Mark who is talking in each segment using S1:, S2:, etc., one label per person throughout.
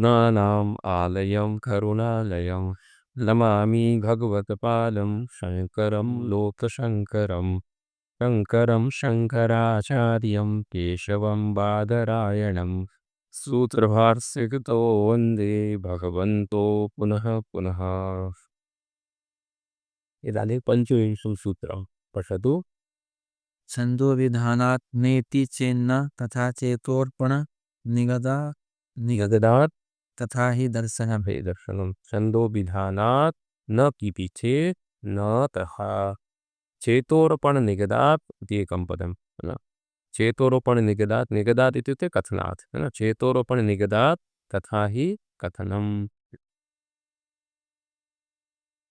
S1: नानाम् आलयं करुणालयं नमामि भगवत्पादं शङ्करं लोकशङ्करं शङ्करं शङ्कराचार्यं केशवं बादरायणं सूत्रभाष्यकृतो वन्दे भगवन्तो पुनः पुनः। इदानीं पञ्चविंशं सूत्रं पठतु।
S2: छंदो विधानात् नेति चेन्न तथा चेतोर्पण निगदा
S1: निगदनात्
S2: तथा ही दर्शन।
S1: हे दर्शनम छंदो विधानात् न की पीछे न तथा चेतोरपण निगदात् इति एकं पदं है न। चेतोरोपण निगदात् निगदात् इत्युक्ते कथनात् है न। चेतोरोपण निगदात् तथा हि कथनम्।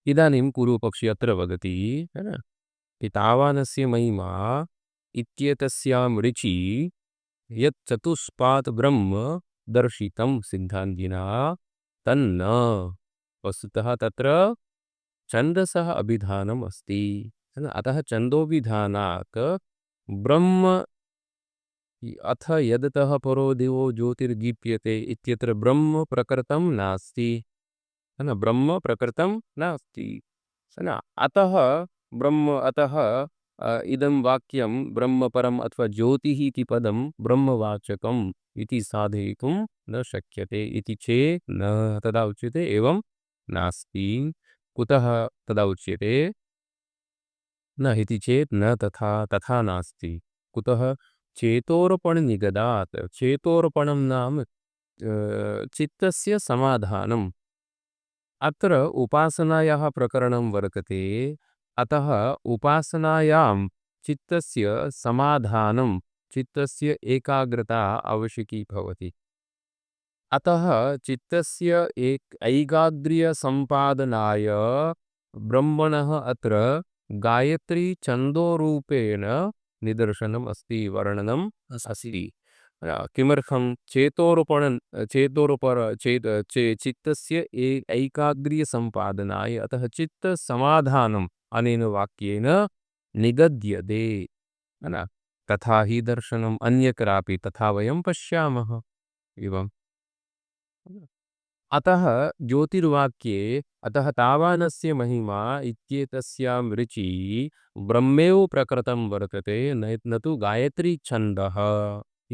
S1: इदानीं पूर्वपक्षी अत्र वदति है न कि तावानस्य महिमा इत्येतस्यां ऋचि यत् चतुष्पाद ब्रह्म दर्शितं सिद्धान्तिना तन्न वस्तुतः तत्र छन्दसः अभिधानम् अस्ति है न। अतः छन्दोभिधानात् ब्रह्म अथ यदतः परो दिवो ज्योतिर्दीप्यते इत्यत्र ब्रह्म प्रकृतं नास्ति है न। ब्रह्म प्रकृतं नास्ति है न। अतः ब्रह्म अतः इदं वाक्यं ब्रह्म परम अथवा ज्योतिः इति पदं ब्रह्मवाचकम् इति साधयितुं न शक्यते इति चेत् न तदा उच्यते एवं नास्ति। कुतः तदा उच्यते न इति चेत् न तथा तथा नास्ति। कुतः चेतोरपण निगदात् चेतोरपणं नाम चित्तस्य समाधानम्। अत्र उपासनायाः प्रकरणं वर्तते। अतः उपासनायां चित्तस्य समाधानं चित्तस्य एकाग्रता आवश्यकी भवति। अतः चित्तस्य ऐकाग्र्य संपादनाय ब्रह्मणः अत्र गायत्री छन्दोरूपेण निदर्शनम् अस्ति वर्णनम् अस्ति। किमर्थं चेतोरूपण चेतोरूपर चेत चे चित्तस्य ऐकाग्र्य संपादनाय अतः चित्त समाधानम् अनेन वाक्येन निगद्यते है न। तथा हि दर्शनम् अन्यत्रापि तथा वयं पश्यामः एवं। अतः ज्योतिर्वाक्ये अतः तावानस्य महिमा इत्येतस्यां ऋचि ब्रह्मेव प्रकृतं वर्तते न तु गायत्री छन्दः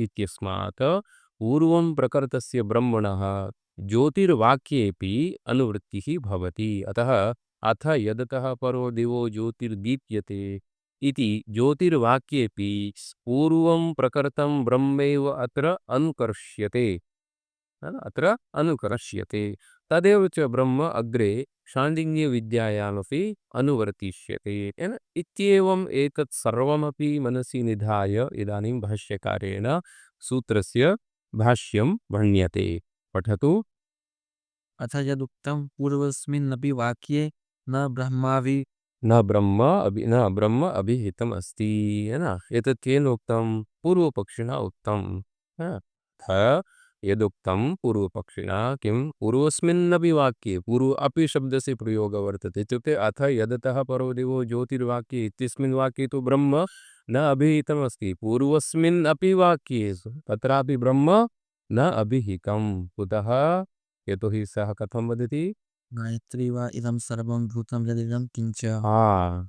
S1: इत्यस्मात् पूर्वं प्रकृतस्य ब्रह्मणः ज्योतिर्वाक्येऽपि अनुवृत्तिः भवति। अतः अथ यदतः परो दिवो ज्योतिर्दीप्यते इति ज्योतिर्वाक्येऽपि पूर्वं प्रकृतं ब्रह्मैव अत्र अनुकर्ष्यते है ना। अत्र अनुकरष्यते तदेव च ब्रह्म अग्रे शाण्डिल्यविद्यायामपि अनुवर्तिष्यते है ना। इत्येवम् एतत् सर्वमपि मनसि निधाय इदानीं भाष्यकारेण सूत्रस्य भाष्यं वर्ण्यते। पठतु।
S2: अथ यदुक्तं पूर्वस्मिन्नपि वाक्ये न ब्रह्मावि
S1: न ब्रह्म अभिहितम् अस्ति है ना। एतत् केन उक्तं पूर्वपक्षिणा उक्तं है ना। अथ यदुक्तं पूर्वपक्षिणा किं पूर्वस्मिन्नपि वाक्ये पूर्व अपि शब्दस्य प्रयोगः वर्तते इत्युक्ते अथ यदतः परो दिवो ज्योतिर्वाक्ये इत्यस्मिन् वाक्ये तु ब्रह्म न अभिहितम् अस्ति। पूर्वस्मिन् अपि वाक्ये तत्रापि ब्रह्म न अभिहितं। कुतः यतोहि सः कथं वदति
S2: गायत्री वा इदं सर्वं भूतं यदिदं किञ्च
S1: हाँ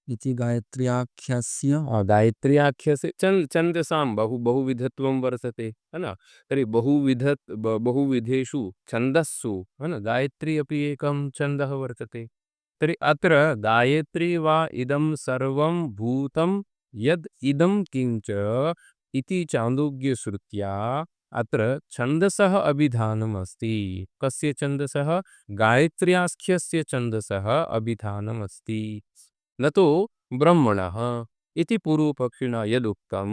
S2: इति गायत्र्याख्यस्य
S1: गायत्री आख्यसे छन्दसां बहुविधत्वं वर्तते है ना। तर्हि बहुविधेषु छन्दस्सु है ना गायत्री अपि एकं छन्दः वर्तते। तर्हि अत्र गायत्री वा इदं सर्वं भूतं यद् इदं किञ्च इति चान्दोग्यश्रुत्या अत्र छन्दसः अभिधानम् अस्ति। कस्य छन्दसः गायत्र्याख्यस्य छन्दसः अभिधानम् अस्ति न तु ब्रह्मणः इति पूर्वपक्षिणा यदुक्तं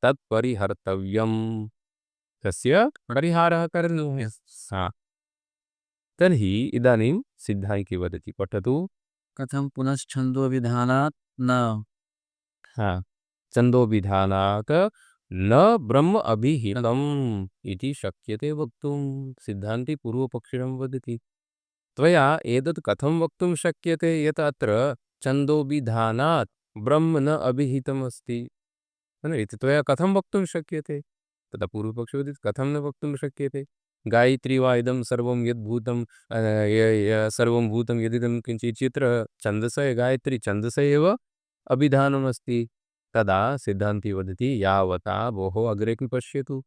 S1: तत् परिहर्तव्यम्। तस्य परिहारः करणीयः। सा तर्हि इदानीं सिद्धान्तिकी वदति। पठतु।
S2: कथं पुनश्छन्दो विधानात् न
S1: हाँ छन्दोभिधानात् न ब्रह्म अभिहितम् इति शक्यते वक्तुं। सिद्धान्ती पूर्वपक्षिणं वदति त्वया एतत् कथं वक्तुं शक्यते यत् अत्र छन्दोभिधानात् ब्रह्म न अभिहितम् अस्ति है ना। इति त्वया कथं वक्तुं शक्यते। तदा पूर्वपक्षो वदति कथं न वक्तुं शक्यते। गायत्री वा इदं सर्वं यद्भूतं सर्वं भूतं यदिदं किञ्चित् चित्र छन्दसे गायत्री छन्दसे एव अभिधानमस्ति। तदा सिद्धान्ती वदति यावता भोः अग्रे पश्यतु,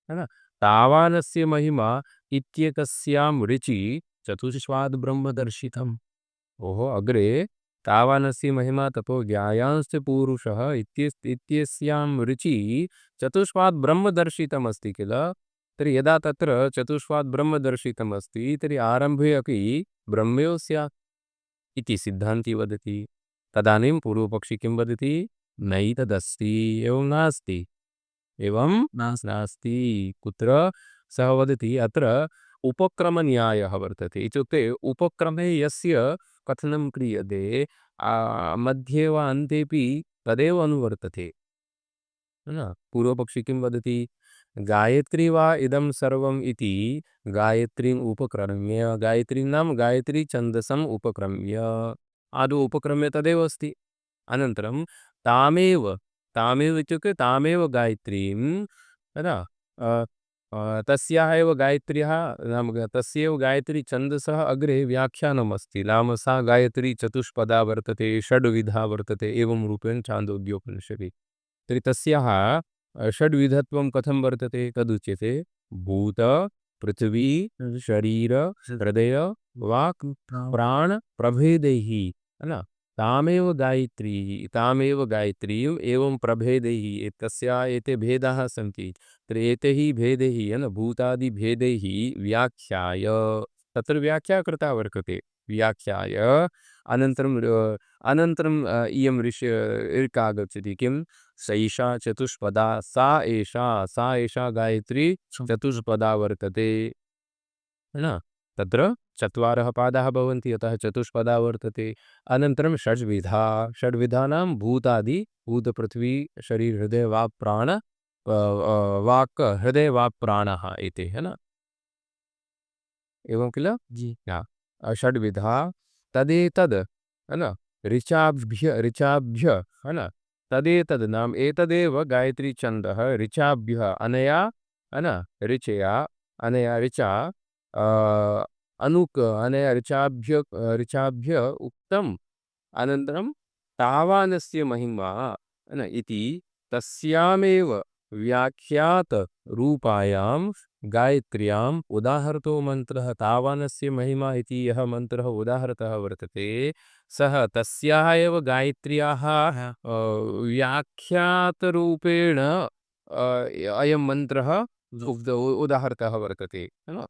S1: है ना? तावानस्य महिमा इत्येतस्यां ऋचि चतुष्पाद ब्रह्म दर्शितम्। ओहो अग्रे तावानस्य महिमा ततो ज्ञायांश्च पूरुषः इत्यस्यां ऋचि चतुष्पाद ब्रह्म दर्शितमस्ति किल। तर्हि यदा तत्र चतुष्पाद ब्रह्म दर्शितमस्ति तर्हि आरम्भे अपि ब्रह्मैव स्यात् इति सिद्धान्ती वदति। तदानीं पूर्वपक्षी किं वदति? नैतदस्ति, एवं नास्ति, एवं नास्ति। कुत्र? सः वदति अत्र उपक्रमन्यायः वर्तते। इत्युक्ते उपक्रमे यस्य कथनं क्रियते मध्ये वा अन्तेपि तदेव अनुवर्तते, है ना? पूर्वपक्षी किं वदति? गायत्री वा इदं सर्वम् इति गायत्रीम् उपक्रम्य, गायत्री नाम गायत्री छन्दसम् उपक्रम्य, आदौ उपक्रम्य तदेव अस्ति। अनन्तरं तामेव, तामेव इत्युक्ते तामेव गायत्रीं, है ना? अ, तस्याः एव गायत्र्याः नाम तस्यैव गायत्री छन्दसः अग्रे व्याख्यानमस्ति। नाम सा गायत्री चतुष्पदा वर्तते, षड्विधा वर्तते, एवं रूपेण छान्दोग्योपनिषदि। तर्हि तस्याः षड्विधत्वं कथं वर्तते तदुच्यते भूत, पृथिवी, शरीर, हृदय, वाक्, प्राण प्रभेदैः, है ना? तामेव गायत्री, तामेव गायत्रीम् एवं प्रभेदैः, तस्याः एते भेदाः सन्ति। तर्हि एतैः भेदैः, है न, भूतादि भेदैः व्याख्याय, तत्र व्याख्या कृता वर्तते, व्याख्याय अनन्तरं इयं ऋक् आगच्छति किं? सैषा चतुष्पदा, सा एषा गायत्री चतुष्पदा वर्तते, है ना? तत्र चत्वारः पादाः भवन्ति, अतः चतुष्पदा वर्तते। अनन्तरं षड्विधा, षड्विधानां भूतादि, भूतपृथ्वी शरीर हृदय वाक् प्राण, वाक् हृदय वाक् प्राणः एते, है ना? एवं किल?
S2: जी।
S1: षड्विधा तदेतद्, है ना? ऋचाभ्य, है ना? तदेतद् नाम एतदेव गायत्री छन्दः ऋचाभ्यः अनया, है ना? ऋचया, अनया ऋचा अनया ऋचाभ्य उक्तम्। अनन्तरं तावानस्य महिमा, है ना, इति तस्यामेव व्याख्यात रूपायां गायत्र्याम् उदाहरतो मन्त्रः। तावानस्य महिमा इति यः मन्त्रः उदाहरतः वर्तते सः तस्याः एव गायत्र्याः व्याख्यातरूपेण अयं मन्त्रः उदाहरतः वर्तते, है ना?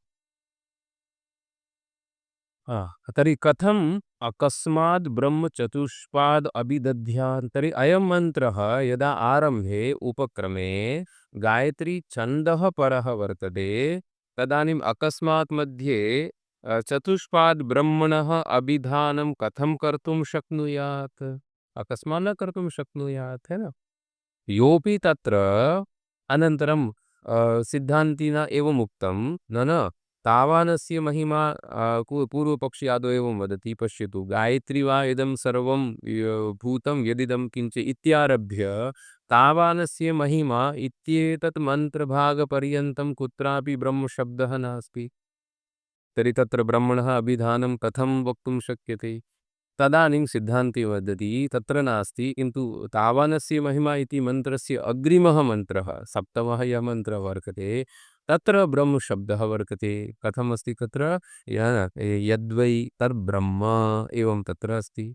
S1: तर्हि कथम् अकस्मात् ब्रह्म चतुष्पाद अभिदध्यान्? तर्हि अयं मन्त्रः यदा आरम्भे उपक्रमे गायत्री छन्दः परः वर्तते, तदानीम् अकस्मात् मध्ये चतुष्पाद ब्रह्मणः अभिधानं कथं कर्तुं शक्नुयात्? अकस्मात् न कर्तुं शक्नुयात्, है ना? योऽपि तत्र अनन्तरं सिद्धान्तिना एवमुक्तं न तावानस्य महिमा पूर्वपक्षी आदौ एवं वदति पश्यतु गायत्री वा इदं सर्वं भूतं यदिदं किञ्च इत्यारभ्य तावानस्य महिमा इत्येतत् मन्त्रभागपर्यन्तं कुत्रापि ब्रह्मशब्दः नास्ति। तर्हि तत्र ब्रह्मणः अभिधानं कथं वक्तुं शक्यते? तदानीं सिद्धान्ती वदति तत्र नास्ति, किन्तु तावानस्य महिमा इति मन्त्रस्य अग्रिमः मन्त्रः सप्तमः यः मन्त्रः वर्तते तत्र ब्रह्मशब्दः वर्तते। कथमस्ति तत्र? यद्वै तद्ब्रह्म, एवं तत्र अस्ति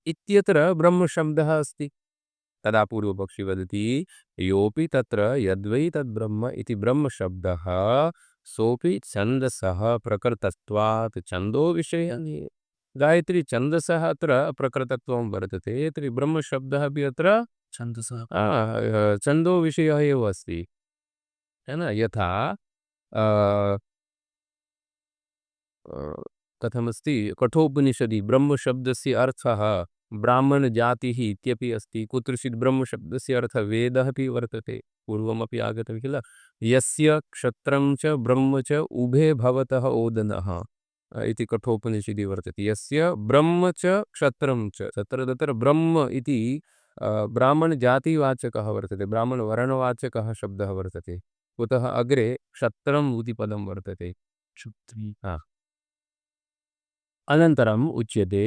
S1: इत्यत्र ब्रह्मशब्दः अस्ति। तदा पूर्वपक्षी वदति योऽपि तत्र यद्वै तद्ब्रह्म इति ब्रह्मशब्दः सोऽपि छन्दसः प्रकृतत्वात्, छन्दो विषये गायत्री छन्दसः अत्र प्रकृतत्वं वर्तते, तर्हि ब्रह्मशब्दः अपि अत्र
S2: छन्दसः
S1: छन्दो विषयः एव अस्ति, है ना? यथा अ, अ, कथमस्ति कठोपनिषदि ब्रह्मशब्दस्य अर्थः ब्राह्मणजातिः इत्यपि अस्ति। कुत्रचित् ब्रह्मशब्दस्य अर्थः वेदः अपि वर्तते, पूर्वमपि आगतं किल? यस्य क्षत्रं च ब्रह्म च उभे भवतः ओदनः इति कठोपनिषदि वर्तते। यस्य ब्रह्म च क्षत्रं च, तत्र ब्रह्म इति ब्राह्मणजातिवाचकः वर्तते, ब्राह्मणवर्णवाचकः शब्दः वर्तते। कुतः अग्रे क्षत्रम् इति पदं वर्तते।
S2: क्षत्री
S1: हा। अनन्तरम् उच्यते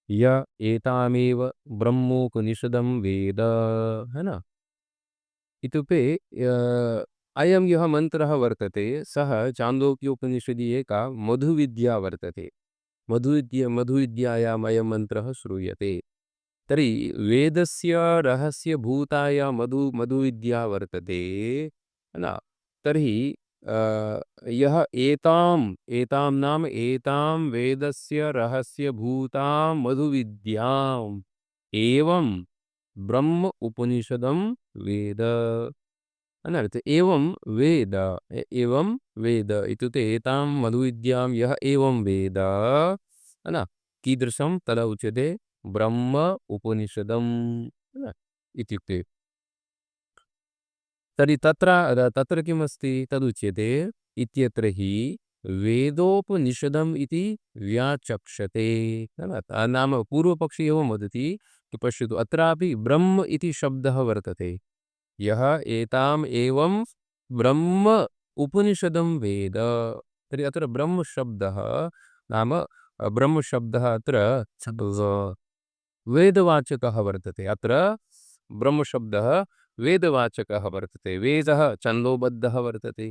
S1: य एतामेव ब्रह्मोपनिषदं वेद, है ना? इत्युक्ते अयं यः मन्त्रः वर्तते सः चान्दोक्योपनिषदि एका मधुविद्या वर्तते। मधुविद्यायाम् अयं मन्त्रः श्रूयते। तर्हि वेदस्य रहस्यभूता या मधुविद्या वर्तते, है ना? तर्हि यः एतां नाम एतां वेदस्य रहस्यभूतां मधुविद्याम् एवं ब्रह्म उपनिषदं वेद, अनर्थ एवं वेद, एवं वेद इत्युक्ते एतां मधुविद्यां यः एवं वेद, है ना? कीदृशं तदा उच्यते ब्रह्म उपनिषदं, है ना? इत्युक्ते तर्हि तत्र किमस्ति तदुच्यते इत्यत्र हि वेदोपनिषदम् इति व्याचक्षते, है ना? नाम पूर्वपक्षी एवं वदति कि पश्यतु अत्रापि ब्रह्म इति शब्दः वर्तते। यः एताम् एवं ब्रह्म उपनिषदं वेद, तर्हि अत्र ब्रह्मशब्दः नाम ब्रह्मशब्दः अत्र
S2: छब्दः
S1: वेदवाचकः वर्तते। अत्र ब्रह्मशब्दः वेदवाचकः वर्तते। वेदः छन्दोबद्धः वर्तते।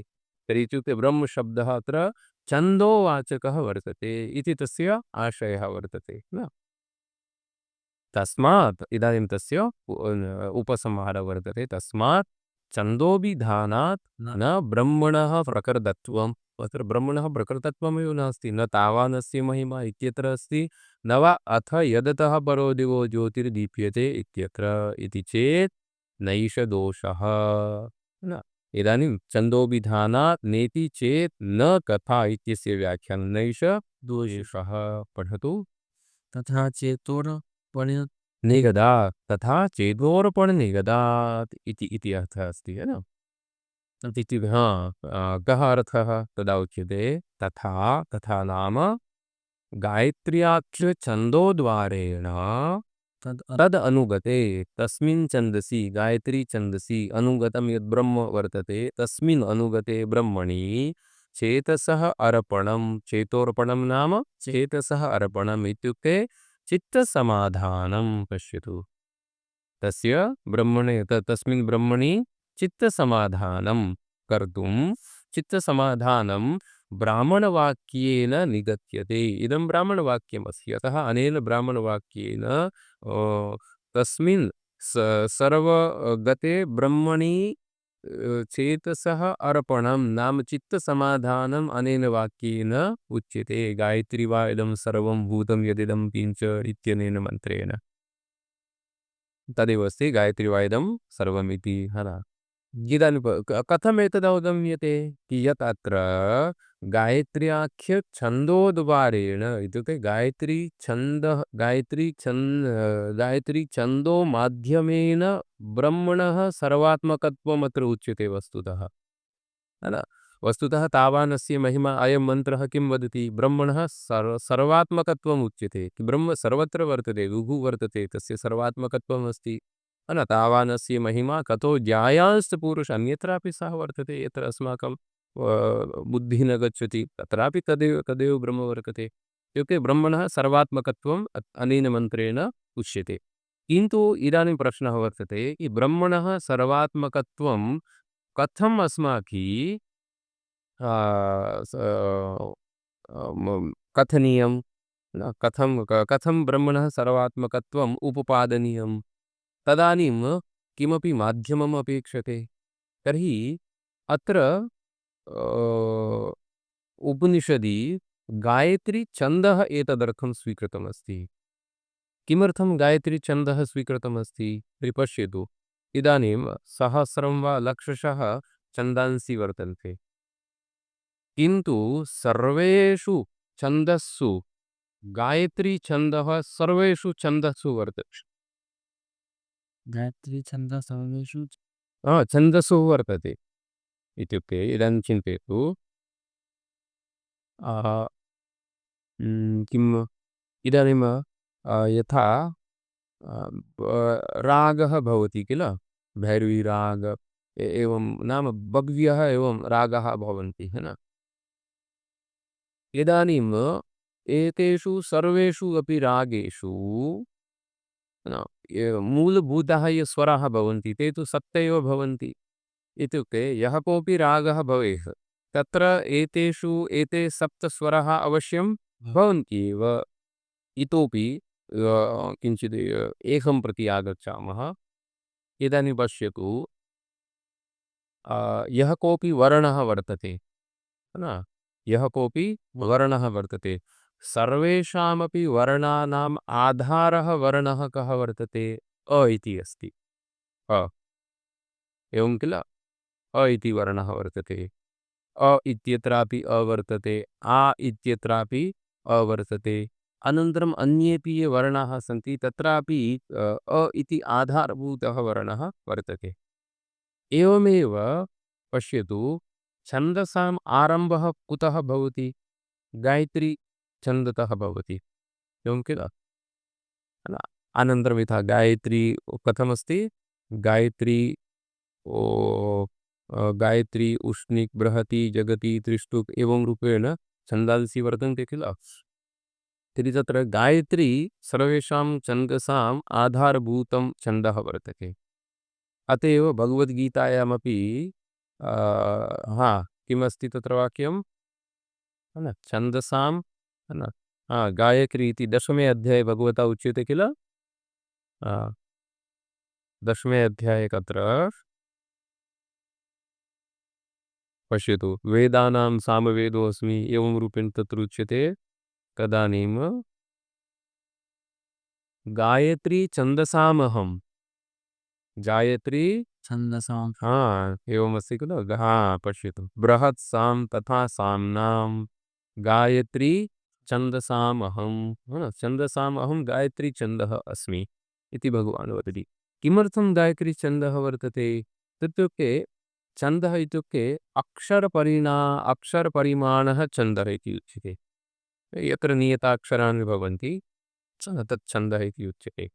S1: तर्हि इत्युक्ते ब्रह्मशब्दः अत्र छन्दोवाचकः वर्तते इति तस्य आशयः वर्तते न? तस्मात् इदानीं तस्य उपसंहारः वर्तते। तस्मात् छन्दोभिधानात्
S2: न
S1: न ब्रह्मणः प्रकृतत्वम्। अत्र ब्रह्मणः प्रकृतत्वमेव नास्ति। न तावानस्य महिमा इत्यत्र अस्ति, न वा अथ यदतः परो दिवो ज्योतिर्दीप्यते इत्यत्र इति चेत् नैष दोषः न। इदानीं छन्दोभिधानात् नेति चेत् न कथा इत्यस्य व्याख्यानं नैष
S2: दोषः
S1: दोषः। पठतु।
S2: तथा चेतोर
S1: निगदात् तथा चेदोर्पण निगदात् इति अर्थः अस्ति, है ना? इति हाँ कः अर्थः तदा उच्यते तथा, तथा नाम गायत्र्याख्य छन्दोद्वारेण
S2: तद्
S1: तद अनुगते तस्मिन् छन्दसि गायत्री छन्दसि अनुगतं यद् ब्रह्म वर्तते तस्मिन् अनुगते ब्रह्मणि चेतसः अर्पणं, चेतोर्पणं नाम चेतसः अर्पणम् इत्युक्ते चित्तसमाधानं। पश्यतु तस्य ब्रह्मणे तस्मिन् ब्रह्मणि चित्तसमाधानं कर्तुं चित्तसमाधानं ब्राह्मणवाक्येन निगत्यते। इदं ब्राह्मणवाक्यमस्ति अतः अनेन ब्राह्मणवाक्येन तस्मिन् सर्वगते ब्रह्मणि चेतसः अर्पणं नाम चित्तसमाधानम् अनेन वाक्येन उच्यते। गायत्री वा इदं सर्वं भूतं यदिदं किञ्च इत्यनेन मन्त्रेण तदेव अस्ति गायत्री वा इदं सर्वमिति, है ना? इदानीं कथम् एतद् अवगम्यते कि यत् अत्र गायत्र्याख्य छन्दोद्वारेण इत्युक्ते गायत्री छन्दो माध्यमेन ब्रह्मणः सर्वात्मकत्वम् अत्र उच्यते वस्तुतः, है ना? वस्तुतः तावानस्य महिमा अयं मन्त्रः किं वदति ब्रह्मणः सर्वात्मकत्वम् उच्यते कि ब्रह्म सर्वत्र वर्तते, विभुः वर्तते, तस्य सर्वात्मकत्वम् अस्ति, है ना? तावानस्य महिमा कतो ज्यायांश्च पुरुष अन्यत्रापि सः वर्तते यत्र अस्माकं बुद्धिः न गच्छति तत्रापि तदेव ब्रह्म वर्तते। इत्युक्ते ब्रह्मणः सर्वात्मकत्वम् अनेन मन्त्रेण उच्यते। किन्तु इदानीं प्रश्नः वर्तते कि ब्रह्मणः सर्वात्मकत्वं कथम् अस्माभिः कथनीयं न कथं ब्रह्मणः सर्वात्मकत्वम् उपपादनीयं तदानीं किमपि माध्यमम् अपेक्षते। तर्हि अत्र उपनिषदि गायत्री छन्दः एतदर्थं स्वीकृतमस्ति। किमर्थं गायत्री छन्दः स्वीकृतमस्ति तर्हि पश्यतु इदानीं सहस्रं वा लक्षशः छन्दांसि वर्तन्ते किन्तु सर्वेषु छन्दस्सु गायत्री छन्दः सर्वेषु छन्दस्सु वर्तते।
S2: गायत्री छन्दः सर्वेषु
S1: छन्दस्सु वर्तते इत्युक्ते इदानीं चिन्तयतु आ, किम् इदानीं यथा रागः भवति किल भैरवी राग एवं नाम बह्व्यः एवं रागाः भवन्ति, है ना? इदानीम् एतेषु सर्वेषु अपि रागेषु, है ना, मूलभूताः ये स्वराः भवन्ति ते तु सप्त एव भवन्ति। इत्युक्ते यः कोऽपि रागः भवेत् तत्र एतेषु एते सप्तस्वराः अवश्यं भवन्ति एव। इतोपि किञ्चित् एकं प्रति आगच्छामः। इदानीं पश्यतु, यः कोऽपि वर्णः वर्तते, है ना? यः कोऽपि वर्णः वर्तते, सर्वेषामपि वर्णानाम् आधारः वर्णः कः वर्तते? अ इति अस्ति। अ, एवं किल? अ इति वर्णः वर्तते। अ इत्यत्रापि अ वर्तते, आ इत्यत्रापि अ वर्तते। अनन्तरम् अन्येपि ये वर्णाः सन्ति तत्रापि अ इति आधारभूतः वर्णः वर्तते। एवमेव पश्यतु, छन्दसाम् आरम्भः कुतः भवति? गायत्री छन्दतः भवति, एवं किल? है ना? अनन्तरं यथा गायत्री कथमस्ति? गायत्री ओ गायत्री उष्णिक् बृहति जगति त्रिष्टुप् एवं रूपेण छन्दांसि वर्तन्ते किल? तर्हि तत्र गायत्री सर्वेषां छन्दसाम् आधारभूतं छन्दः वर्तते। अत एव भगवद्गीतायामपि किमस्ति तत्र वाक्यं? है ना? छन्दसां, है ना? गायत्री इति 10मे अध्याये भगवता उच्यते किल? अ, 10मे अध्याये तत्र पश्यतु, वेदानां सामवेदोऽस्मि एवं रूपेण तत्र उच्यते। तदानीं गायत्री छन्दसामहं, गायत्री,
S2: छन्दसां
S1: एवमस्ति खलु? पश्यतु, बृहत्सां तथा साम्नां गायत्री छन्दसामहं, है ना? छन्दसामहं गायत्री छन्दः अस्मि इति भगवान् वदति। किमर्थं गायत्री छन्दः वर्तते? इत्युक्ते छन्दः इत्युक्ते अक्षरपरिमाणः छन्दः इति उच्यते। यत्र नियताक्षराणि भवन्ति तत् छन्दः इति उच्यते।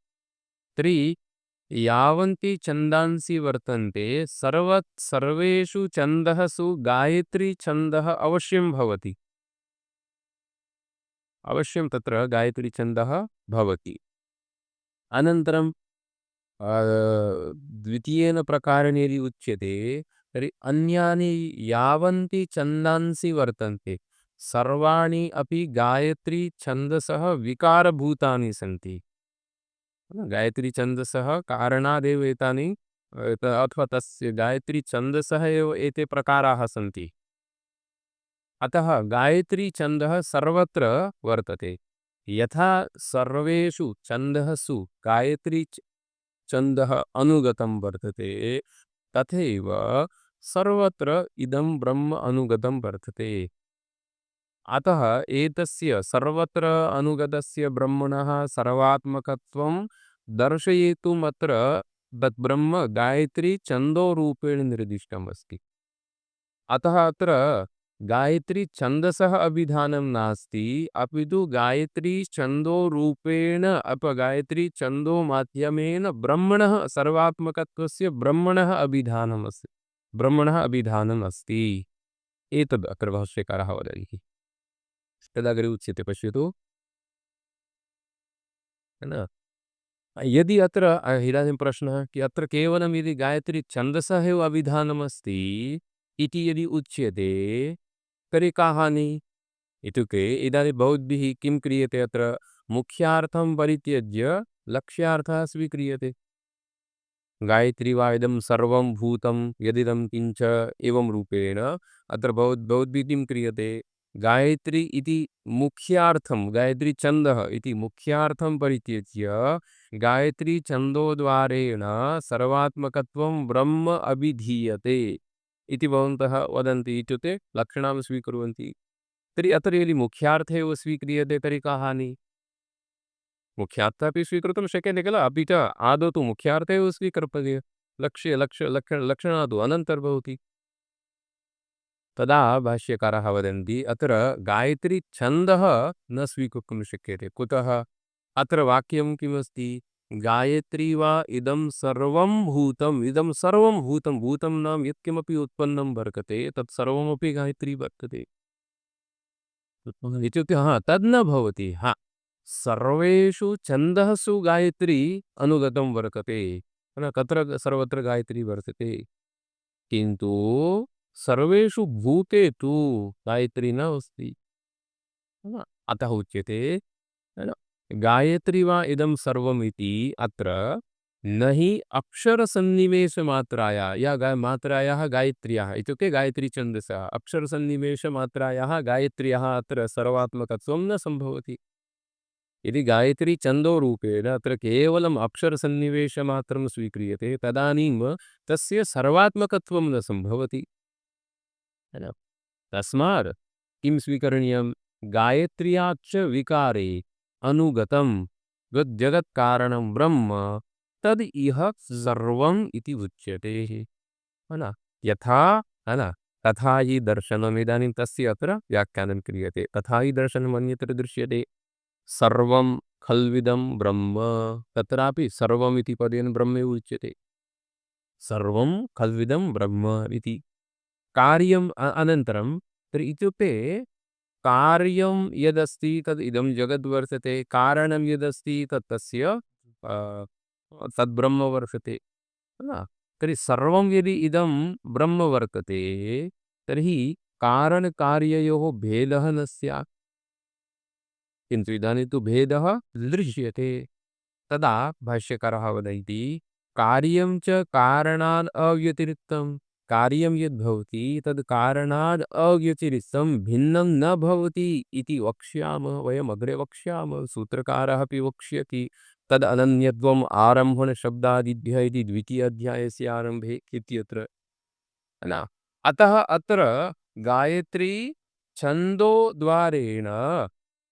S1: तर्हि यावन्ति छन्दांसि वर्तन्ते सर्वेषु छन्दःसु गायत्री छन्दः अवश्यं भवति। अवश्यं तत्र गायत्री छन्दः भवति। अनन्तरं द्वितीयेन प्रकारेण यदि उच्यते तर्हि अन्यानि यावन्ति छन्दांसि वर्तन्ते सर्वाणि अपि गायत्री छन्दसः विकारभूतानि सन्ति। गायत्री छन्दसः कारणादेव एतानि अथवा तस्य गायत्री छन्दसः एव एते प्रकाराः सन्ति। अतः गायत्री छन्दः सर्वत्र वर्तते। यथा सर्वेषु छन्दःसु गायत्री छन्दः अनुगतं वर्तते तथैव सर्वत्र इदं ब्रह्म अनुगतं वर्तते। अतः एतस्य सर्वत्र अनुगतस्य ब्रह्मणः सर्वात्मकत्वं दर्शयितुम् अत्र तत् ब्रह्म गायत्री छन्दोरूपेण निर्दिष्टम् अस्ति। अतः अत्र गायत्री छन्दसः अभिधानं नास्ति, अपि तु गायत्री छन्दोरूपेण गायत्री छन्दो माध्यमेन ब्रह्मणः सर्वात्मकत्वस्य ब्रह्मणः अभिधानम् अस्ति, ब्रह्मणः अभिधानम् अस्ति। एतद् अत्र भाष्यकारः वदति। तदग्रे उच्यते, पश्यतु, है ना? यदि अत्र इदानीं प्रश्नः कि अत्र केवलं यदि गायत्री छन्दसः एव अभिधानमस्ति इति यदि उच्यते तर्हि का हानिः? इत्युक्ते इदानीं भवद्भिः किं क्रियते अत्र? मुख्यार्थं परित्यज्य लक्ष्यार्थः स्वीक्रियते। गायत्री वा इदं सर्वं भूतं यदिदं किञ्च एवं रूपेण अत्र भवद्भिः किं क्रियते? गायत्री इति मुख्यार्थं, गायत्री छन्दः इति मुख्यार्थं परित्यज्य गायत्री छन्दोद्वारेण सर्वात्मकत्वं ब्रह्म अभिधीयते इति भवन्तः वदन्ति, इत्युक्ते लक्षणां स्वीकुर्वन्ति। तर्हि अत्र यदि मुख्यार्थे एव स्वीक्रियते तर्हि का हानिः? मुख्यार्थः अपि स्वीकर्तुं शक्यते किल? अपि च आदौ तु मुख्यार्थे एव स्वीकर्तव्यः। लक्षणं तु अनन्तर्भवति। तदा भाष्यकारः वदन्ति अत्र गायत्री छन्दः न स्वीकर्तुं शक्यते। कुतः? अत्र वाक्यं किमस्ति? गायत्री वा इदं सर्वं भूतम्, इदं सर्वं भूतं, भूतं नाम यत्किमपि उत्पन्नं वर्तते तत् सर्वमपि गायत्री वर्तते। इत्युक्ते तद् न भवति। सर्वेषु छन्दःसु गायत्री अनुगतं वर्तते। तत्र सर्वत्र गायत्री वर्तते। किन्तु सर्वेषु भूतेषु गायत्री न अस्ति। अतः उच्यते है ना, गायत्री वा इदं सर्वम् इति अत्र न हि अक्षरसन्निवेशमात्रायाः मात्रायाः गायत्र्याः इत्युक्ते गायत्रीछन्दसः अक्षरसन्निवेशमात्रायाः गायत्र्याः अत्र सर्वात्मकत्वं न सम्भवति। यदि गायत्री छन्दोरूपेण अत्र केवलम् अक्षरसन्निवेशमात्रं स्वीक्रियते तदानीं तस्य सर्वात्मकत्वं न सम्भवति। है ना? तस्मात् किं स्वीकरणीयं? गायत्र्याच्च विकारे अनुगतं जगत्कारणं ब्रह्म तद् इह सर्वम् इति उच्यते। है ना? यथा है ना, तथा हि दर्शनम् इदानीं तस्य अत्र व्याख्यानं क्रियते। तथा हि दर्शनम् अन्यत्र दृश्यते। सर्वं खल्विदं ब्रह्म, तत्रापि सर्वम् इति पदेन ब्रह्मेव उच्यते। सर्वं खल्विदं ब्रह्म इति कार्यम् अनन्तरं तर्हि इत्युक्ते कार्यं यदस्ति तद् इदं जगद् वर्तते, कारणं यदस्ति तत् तस्य तद्ब्रह्म वर्तते। है ना? तर्हि सर्वं यदि इदं ब्रह्म वर्तते तर्हि कारणकार्ययोः भेदः न स्यात्। किन्तु इदानीं तु भेदः दृश्यते। तदा भाष्यकारः वदन्ति कार्यं च कारणात् अव्यतिरिक्तं, कार्यं यद् भवति तद् कारणात् अव्यतिरिक्तं भिन्नं न भवति इति वक्ष्यामः। वयम् अग्रे वक्ष्यामः, सूत्रकारः अपि वक्ष्यति तद् अनन्यत्वम् आरम्भणशब्दादिभ्यः इति द्वितीय अध्यायस्य आरम्भे इत्यत्र। है ना? अतः अत्र गायत्री छन्दोद्वारेण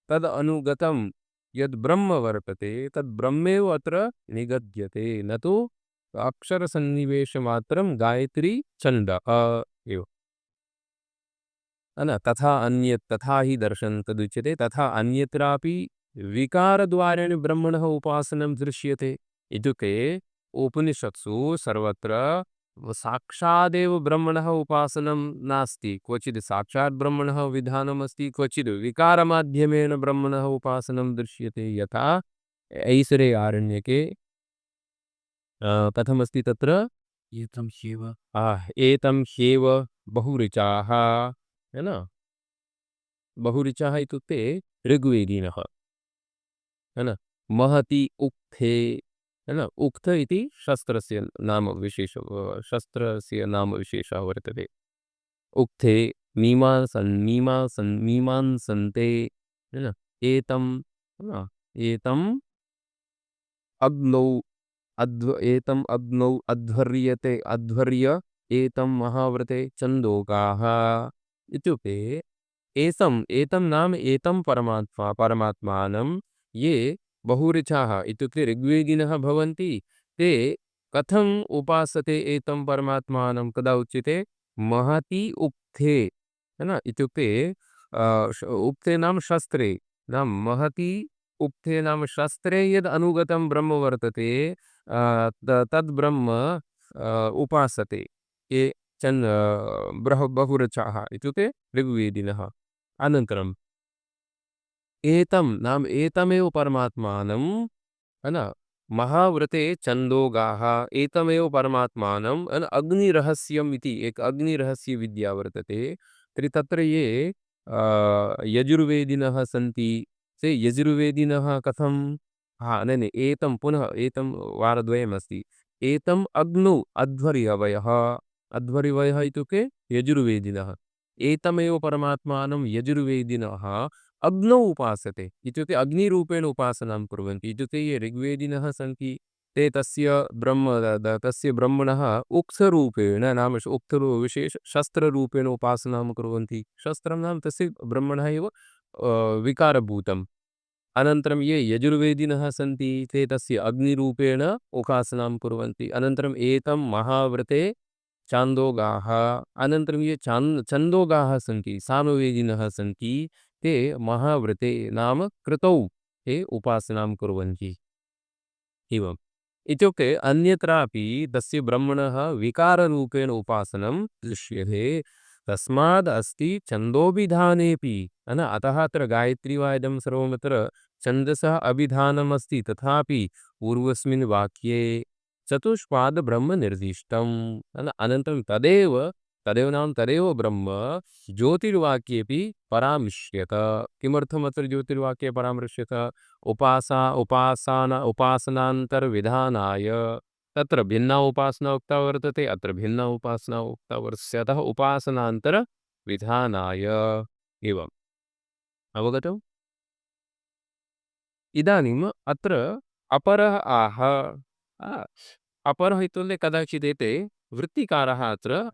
S1: तद् अनुगतं यद् ब्रह्म वर्तते तद् ब्रह्मेव अत्र निगद्यते, न तु अक्षरसन्निवेशमात्रं गायत्री छन्दः एव। है ना? तथा हि दर्शनं तदुच्यते। तथा अन्यत्रापि विकारद्वारेण ब्रह्मणः उपासनं दृश्यते। इत्युक्ते उपनिषत्सु सर्वत्र साक्षादेव ब्रह्मणः उपासनं नास्ति। क्वचित् साक्षात् ब्रह्मणः विधानमस्ति, क्वचित् विकारमाध्यमेन ब्रह्मणः उपासनं दृश्यते। यथा ऐसरे आरण्यके कथमस्ति तत्र?
S2: एतं ह्येव
S1: एतं ह्येव बहुऋचाः, है ना? बहुऋचाः इत्युक्ते ऋग्वेदिनः, है ना? महति उक्थे, है ना? उक्त इति शस्त्रस्य नाम विशेष, शस्त्रस्य नाम विशेषः वर्तते। उक्थे मीमांसन्ते, है ना? एतं, है ना? एतं अग्नौ एतं अग्नौ अध्वर्यते, अध्वर्य एतं महाव्रते छन्दोकाः इत्युक्ते एतं नाम एतं परमात्मा परमात्मानं ये बहुऋचाः इत्युक्ते ऋग्वेदिनः भवन्ति ते कथम् उपासते एतं परमात्मानं कदा उच्यते? महति उक्थे, है ना? इत्युक्ते उक्थे नाम शस्त्रे, नाम महति उक्थे नाम शस्त्रे यद् अनुगतं ब्रह्म वर्तते तद् ब्रह्म उपासते ये बहुरचाः इत्युक्ते ऋग्वेदिनः। अनन्तरम् एतं नाम एतमेव परमात्मानं, है ना, महाव्रते छन्दोगाः एतमेव परमात्मानं अग्निरहस्यम् इति एक अग्निरहस्य विद्या वर्तते। तर्हि तत्र ये यजुर्वेदिनः सन्ति ते यजुर्वेदिनः कथं न न एतं पुनः एतं वारद्वयमस्ति। एतम् अग्नौ अध्वर्यवयः, अध्वर्यवयः इत्युक्ते यजुर्वेदिनः, एतमेव परमात्मानं यजुर्वेदिनः अग्नौ उपासते इत्युक्ते अग्निरूपेण उपासनां कुर्वन्ति। इत्युक्ते ये ऋग्वेदिनः सन्ति ते तस्य तस्य ब्रह्मणः उक्थरूपेण नाम विशेष शस्त्ररूपेण उपासनां कुर्वन्ति। शस्त्रं नाम तस्य ब्रह्मणः एव विकारभूतम्। अनन्तरं ये यजुर्वेदिनः सन्ति ते तस्य अग्निरूपेण उपासनां कुर्वन्ति। अनन्तरम् एतं महाव्रते छान्दोगाः, अनन्तरं ये छन्दोगाः सन्ति सामवेदिनः सन्ति ते महाव्रते नाम कृतौ ते उपासनां कुर्वन्ति एवम् इत्युक्ते अन्यत्रापि तस्य ब्रह्मणः विकाररूपेण उपासनं दृश्यते तस्माद् अस्ति छन्दोभिधानेऽपि अतः अत्र गायत्री वा इदं सर्वमत्र छन्दसः अभिधानमस्ति तथापि पूर्वस्मिन् वाक्ये चतुष्पाद ब्रह्म निर्दिष्टम् अनन्तरं तदेव नाम तदेव ब्रह्म ज्योतिर्वाक्येऽपि परामृश्यत किमर्थमत्र ज्योतिर्वाक्ये परामृश्यत उपासनान्तरविधानाय तत्र भिन्ना उपासना उक्ता वर्तते अत्र भिन्ना उपासना उक्ता वर्तते अतः उपासनान्तरविधानाय एवम् अवगतम् इदानीम् अत्र अपरः आह अपरः इत्युक्ते कदाचित् एते वृत्तिकारः अत्र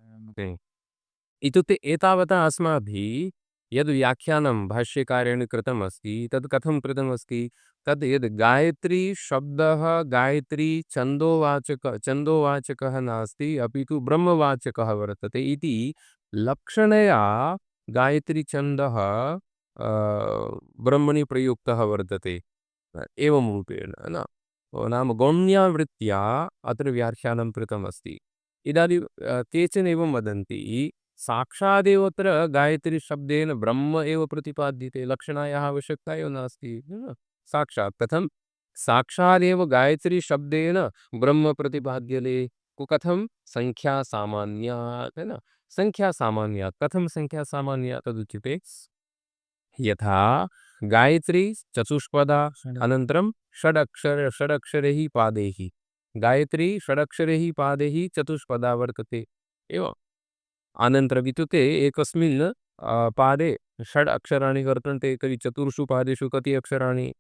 S1: इत्युक्ते एतावता अस्माभिः यद् व्याख्यानं भाष्यकारेण कृतमस्ति तद् कथं कृतमस्ति तद् यद् गायत्री शब्दः गायत्री छन्दोवाचकः नास्ति अपि तु ब्रह्मवाचकः वर्तते इति लक्षणया गायत्री छन्दः ब्रह्मणि प्रयुक्तः वर्तते एवं रूपेण नाम गौण्यवृत्त्या अत्र व्याख्यानं कृतमस्ति इदानीं केचन एवं वदन्ति साक्षादेव अत्र गायत्रीशब्देन ब्रह्म एव प्रतिपाद्यते लक्षणायाः आवश्यकता एव नास्ति साक्षात् कथं साक्षादेव गायत्रीशब्देन ब्रह्म प्रतिपाद्यते कथं संख्यासामान्यात् संख्यासामान्यात् कथं संख्यासामान्यात् तदुच्यते यथा गायत्री चतुष्पदा अनन्तरं षडक्षरैः पादैः गायत्री षडक्षरैः पादैः चतुष्पदा वर्तते एवम् अनन्तरम् इत्युक्ते एकस्मिन् पादे षड् अक्षराणि वर्तन्ते तर्हि चतुर्षु पादेषु कति अक्षराणि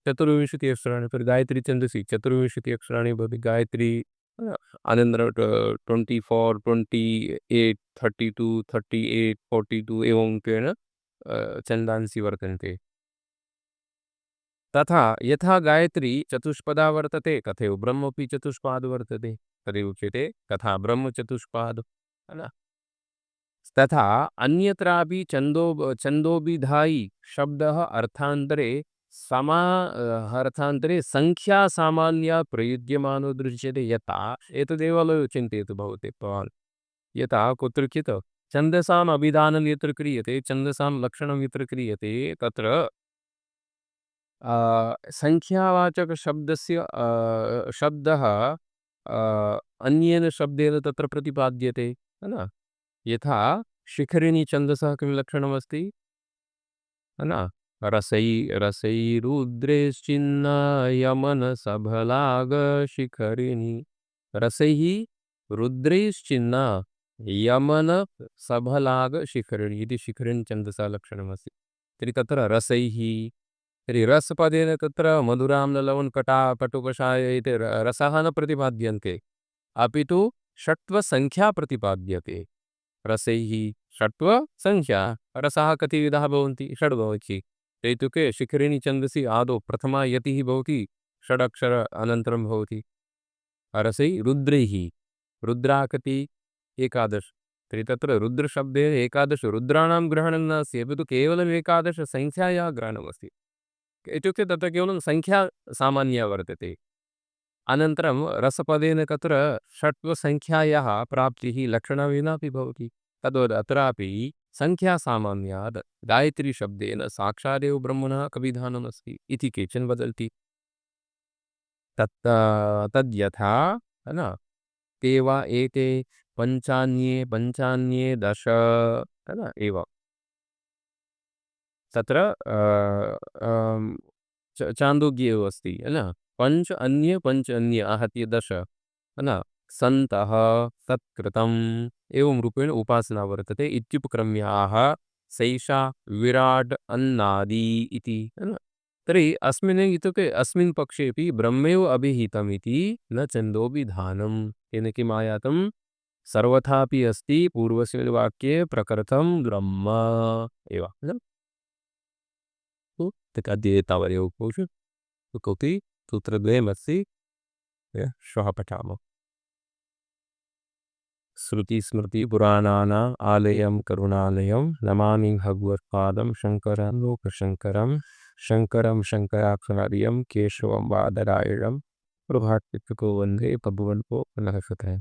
S1: 24 अक्षराणि तर्हि गायत्री छन्दसि 24 अक्षराणि भवति गायत्री अनन्तरं 24 28 32 38 42 एवं रूपेण छन्दांसि वर्तन्ते तथा यथा गायत्री चतुष्पदा वर्तते तथैव ब्रह्मपि चतुष्पाद वर्तते तदेव उच्यते तथा ब्रह्म चतुष्पाद तथा अन्यत्रापि छन्दोभिधायी शब्दः अर्थान्तरे अर्थान्तरे संख्या सामान्या प्रयुज्यमानो दृश्यते यथा एतदेव चिन्तयतु भवान् यथा कुत्रचित् छन्दसाम् अभिधानं यत्र क्रियते छन्दसां लक्षणं यत्र क्रियते तत्र संख्यावाचकशब्दस्य शब्दः अन्येन शब्देन तत्र प्रतिपाद्यते यथा शिखरिणी छन्दसः किं लक्षणमस्ति रसैरुद्रेश्चिन्न यमनसफलाग शिखरिणी रसैः रुद्रैश्चिन्न यमन सफलाग शिखरिणी इति शिखरिणी छन्दसः लक्षणमस्ति तर्हि तत्र रसैः तर्हि रसपदेन तत्र मधुराम्ललवणकटा कटुकषाय इति रसः न प्रतिपाद्यन्ते अपि तु षट्वसंख्या प्रतिपाद्यते रसैः षट्वसंख्या रसः कति विधाः भवन्ति षड् भवति इत्युक्ते शिखरिणी छन्दसि आदौ प्रथमा यतिः भवति षडक्षर अनन्तरं भवति रसैः रुद्रैः रुद्रा कति एकादश तर्हि तत्र रुद्रशब्दे एकादश रुद्राणां ग्रहणं नास्ति अपि तु केवलम् एकादशसंख्यायाः ग्रहणमस्ति इत्युक्ते तत्र केवलं संख्या सामान्या वर्तते अनन्तरं रसपदेन तत्र षट्वसंख्यायाः प्राप्तिः लक्षणविनापि भवति तद्वत् अत्रापि संख्यासामान्यात् गायत्रीशब्देन साक्षादेव ब्रह्मणः अभिधानमस्ति इति केचन वदन्ति तद्यथा ते वा एते पञ्चान्ये दश एव तत्र चान्दोग्ये एव अस्ति पञ्च अन्ये आहत्य दश सन्तः तत्कृतम् एवं रूपेण उपासना वर्तते इत्युपक्रम्याः सैषा विराट् अन्नादि इति तर्हि अस्मिन् इत्युक्ते अस्मिन् पक्षेपि ब्रह्मैव अभिहितमिति न छन्दोभिधानं येन किम् आयातं सर्वथापि अस्ति पूर्वस्मिन् वाक्ये प्रकृतं ब्रह्म एव अद्य तावदेव कोऽपि सूत्रद्वयमस्ति श्वः पठामः श्रुतिस्मृतिपुराणानाम् आलयं करुणालयं नमामि भगवत्पादं शङ्करं लोकशङ्करं शङ्कराचार्यं केशवं बादरायणं प्रभात चित्त को वंदे, पबवन को पुनः सुतः।